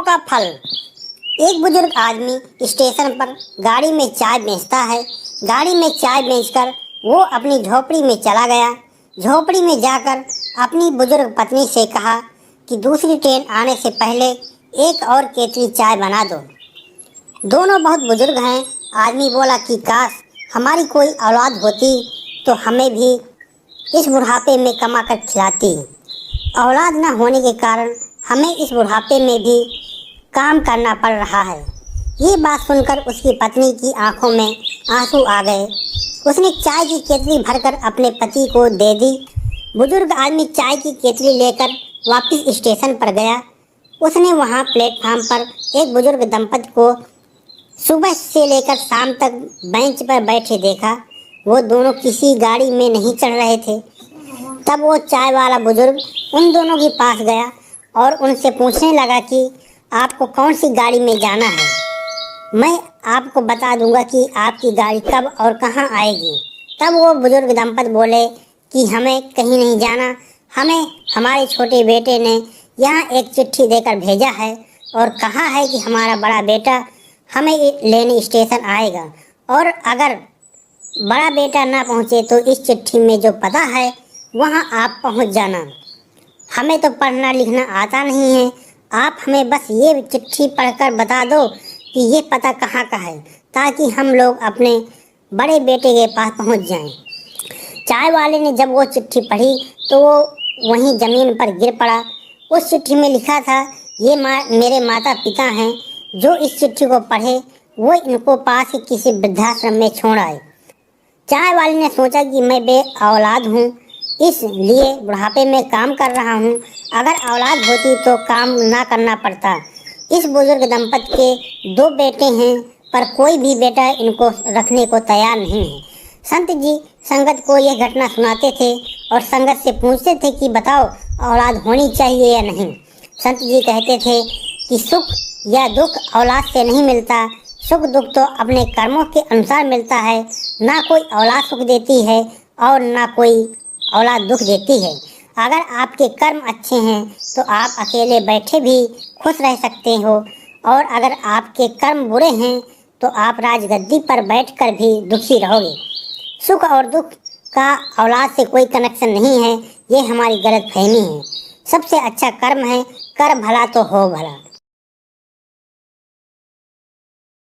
का फल। एक बुजुर्ग आदमी स्टेशन पर गाड़ी में चाय बेचता है। गाड़ी में चाय बेचकर वो अपनी झोपड़ी में चला गया। झोपड़ी में जाकर अपनी बुजुर्ग पत्नी से कहा कि दूसरी ट्रेन आने से पहले एक और केतली चाय बना दो। दोनों बहुत बुजुर्ग हैं। आदमी बोला कि काश हमारी कोई औलाद होती तो हमें भी इस बुढ़ापे में कमा कर खिलाती। औलाद न होने के कारण हमें इस बुढ़ापे में भी काम करना पड़ रहा है। ये बात सुनकर उसकी पत्नी की आंखों में आंसू आ गए। उसने चाय की केतली भरकर अपने पति को दे दी। बुजुर्ग आदमी चाय की केतली लेकर वापस स्टेशन पर गया। उसने वहां प्लेटफार्म पर एक बुजुर्ग दंपति को सुबह से लेकर शाम तक बेंच पर बैठे देखा। वो दोनों किसी गाड़ी में नहीं चढ़ रहे थे। तब वो चाय वाला बुजुर्ग उन दोनों के पास गया और उनसे पूछने लगा कि आपको कौन सी गाड़ी में जाना है। मैं आपको बता दूंगा कि आपकी गाड़ी कब और कहाँ आएगी। तब वो बुजुर्ग दंपति बोले कि हमें कहीं नहीं जाना, हमें हमारे छोटे बेटे ने यहाँ एक चिट्ठी देकर भेजा है और कहा है कि हमारा बड़ा बेटा हमें लेने स्टेशन आएगा और अगर बड़ा बेटा ना पहुँचे तो इस चिट्ठी में जो पता है वहाँ आप पहुँच जाना। हमें तो पढ़ना लिखना आता नहीं है, आप हमें बस ये चिट्ठी पढ़कर बता दो कि ये पता कहाँ का है ताकि हम लोग अपने बड़े बेटे के पास पहुँच जाएं। चाय वाले ने जब वो चिट्ठी पढ़ी तो वो वहीं ज़मीन पर गिर पड़ा। उस चिट्ठी में लिखा था, ये मेरे माता पिता हैं, जो इस चिट्ठी को पढ़े वो इनको पास ही किसी वृद्धाश्रम में छोड़ आए। चाय वाले ने सोचा कि मैं बे औलाद हूँ, इसलिए बुढ़ापे में काम कर रहा हूँ। अगर औलाद होती तो काम ना करना पड़ता। इस बुजुर्ग दंपति के दो बेटे हैं पर कोई भी बेटा इनको रखने को तैयार नहीं है। संत जी संगत को यह घटना सुनाते थे और संगत से पूछते थे कि बताओ औलाद होनी चाहिए या नहीं। संत जी कहते थे कि सुख या दुख औलाद से नहीं मिलता, सुख दुख तो अपने कर्मों के अनुसार मिलता है। ना कोई औलाद सुख देती है और ना कोई औलाद दुख देती है। अगर आपके कर्म अच्छे हैं तो आप अकेले बैठे भी खुश रह सकते हो और अगर आपके कर्म बुरे हैं तो आप राजगद्दी पर बैठकर भी दुखी रहोगे। सुख और दुख का औलाद से कोई कनेक्शन नहीं है, ये हमारी गलतफहमी है। सबसे अच्छा कर्म है, कर भला तो हो भला।